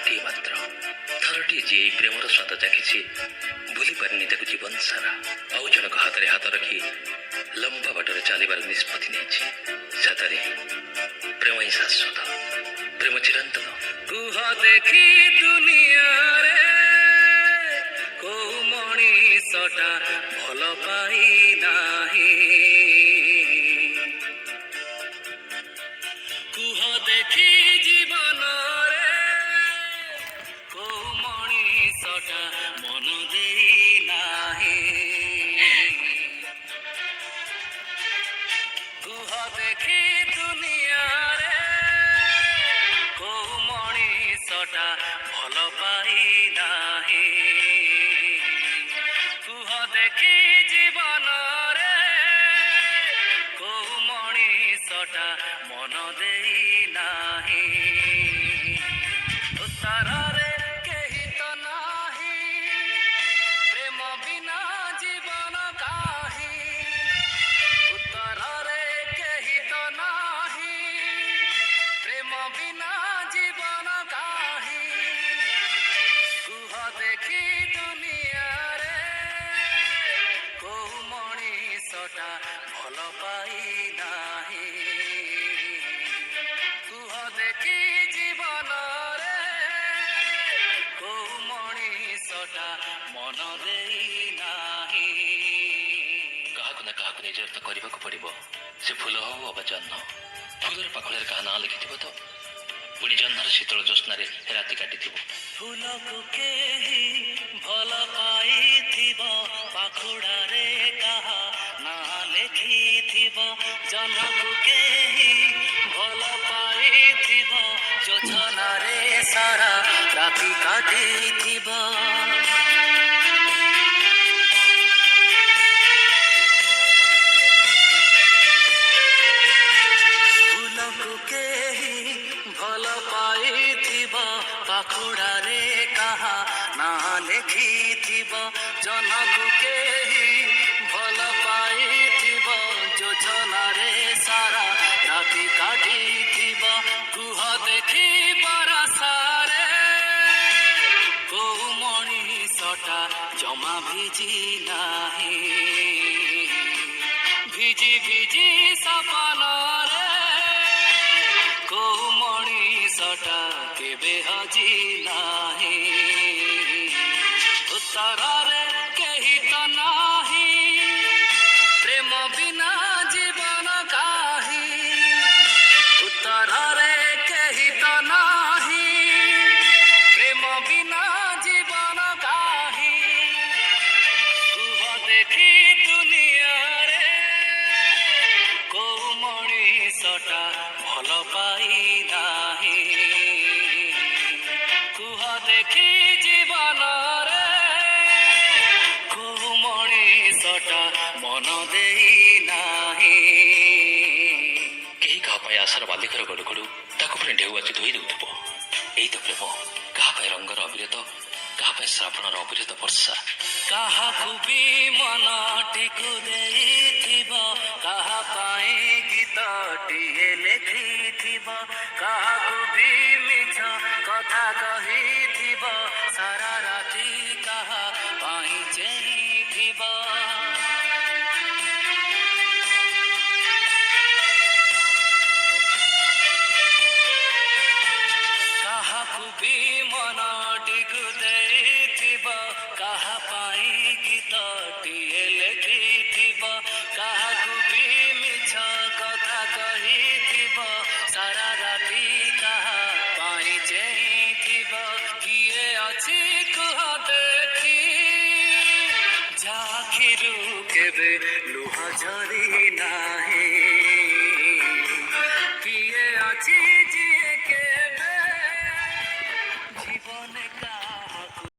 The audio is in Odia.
ମାଟିଏ ମାତ୍ର ଥରଟିଏ ଯିଏ ଏଇ ପ୍ରେମର ସ୍ୱାଦ ଚାଖିଛି ଭୁଲି ପାରିନି ତାକୁ ଜୀବନ ସାରା। ଆଉ ଜଣକ ହାତରେ ହାତ ରଖି ଲମ୍ବା ବାଟରେ ଚାଲିବାର ନିଷ୍ପତ୍ତି ନେଇଛି। ସତରେ ପ୍ରେମ ହିଁ ଶାଶ୍ୱତ, ପ୍ରେମ ଚିରନ୍ତନ। କୁହ ଦେଖି ଦୁନିଆରେ କୋଉ ମଣିଷଟା ଭଲ ପାଇ ନାହିଁ। କୁହ ଦେଖି ଜୀବନରେ କୋଉ ମଣିଷଟା ମନ ଦେଇ ନାହିଁ। କୁହ ଦେଖି ଦୁନିଆରେ କୋଉ ମଣିଷଟା ଭଲ ପାଇ ନାହିଁ। କୁହ ଦେଖି ଜୀବନରେ କୋଉ ମଣିଷଟା ମନ ଦେଇ ନାହିଁ। ଉତ୍ତରରେ କେହି ତ ନାହିଁ, ପ୍ରେମ ବିନା ଜୀବନ କାହିଁ। ଉତ୍ତରରେ କେହି ତ ନାହିଁ, ପ୍ରେମ ବିନା ଜୀବନ କାହିଁ। କୁହ ଦେଖି ଦୁନିଆରେ କୋଉ ମଣିଷଟା ଭଲ ପାଇ ନାହିଁ। କୁହ ଦେଖି ଜୀବନରେ କୋଉ ମଣିଷଟା ମନ ଦେଇ ନାହିଁ। କାହାକୁ ନା କାହାକୁ ନିଜର ତ କରିବାକୁ ପଡ଼ିବ। ସେ ଫୁଲ ହଉ ଅବା ଜହ୍ନ, ଫୁଲର ପାଖଳରେ କାହା ନାଁ ଲେଖିଥିବ ତ, ପୁଣି ଜହ୍ନର ଶୀତଳ ଜ୍ୟୋତ୍ସ୍ନାରେ ରାତି କାଟିଥିବ। ଫୁଲକୁ କେହି ଭଲ ପାଇଥିବ, ପାଖୁଡ଼ାରେ କାହା ନାଁ ଲେଖିଥିବ। ଜହ୍ନକୁ କେହି ଭଲ ପାଇଥିବ, ଯୋଜନାରେ ସାରା ରାତି କାଟିଥିବ। ଫୁଲକୁ କେହି ଭଲ ପାଇଥିବ, ପାଖୁଡ଼ାରେ କାହା ନାଁ ଲେଖିଥିବ। ଜହ୍ନକୁ କେହି ଭଲ ପାଇଥିବ, ଯୋଜନାରେ ସାରା ରାତି କାଟିଥିବ। କୁହ ଦେଖି ବରଷାରେ କୋଉ ମଣିଷଟା ଜମା ଭିଜି ନାହିଁ। ଭିଜି ଭିଜି ସପନରେ କୋଉ ମଣିଷଟା କେବେ ହଜି ନାହିଁ। ଉତ୍ତରରେ କେହି ତ ନାହିଁ, ପ୍ରେମ ବିନା ଜୀବନ କାହିଁ। ଉତ୍ତରରେ କେହି ତ ନାହିଁ, ପ୍ରେମ ବିନା ଜୀବନ କାହିଁ। କୁହ ଦେଖି ଦୁନିଆରେ କୋଉ ମଣିଷଟା ଭଲ ପାଇ ନାହିଁ। କୁହ ଦେଖି ଜୀବନରେ କୋଉ ମଣିଷଟା ମନ ଦେଇ ନାହିଁ। କେହି କାହା ପାଇଁ ଆଶାର ବାଲିଘର ଗଡ଼ୁ ଗଡ଼ୁ ତାକୁ ପୁଣି ଢେଉ ଆସି ଧୋଇ ଦେଉଥିବ। ଏଇ ତ ପ୍ରେମ, କାହା ପାଇଁ ରଙ୍ଗର ଅବିରତ, କାହା ପାଇଁ ଶ୍ରାବଣର ଅବିରତ ବର୍ଷା। କାହାକୁ ବି ମନଟିକୁ ଦେଇଥିବ, କାହା ପାଇଁ ଗୀତଟିଏ ଲେଖିଥିବ। କାହାକୁ ବି ମିଛ କଥା କହିଥିବ, ସାରା ରାତି କାହା ପାଇଁ ଚେଇଁଥିବ। କାହାକୁ ବି ମନଟିକୁ ଦେଇଥିବ, କାହା ପାଇଁ ଗୀତଟିଏ ଲେଖିଥିବ। କାହାକୁ ବି ମିଛ କଥା କହିଥିବ, ସାରା ରାତି କାହା ପାଇଁ ଚେଇଁଥିବ। କିଏ ଅଛି କୁହ ଦେଖି, ଯାହା ଆଖିରୁ କେବେ ଲୁହ ଝରି ନା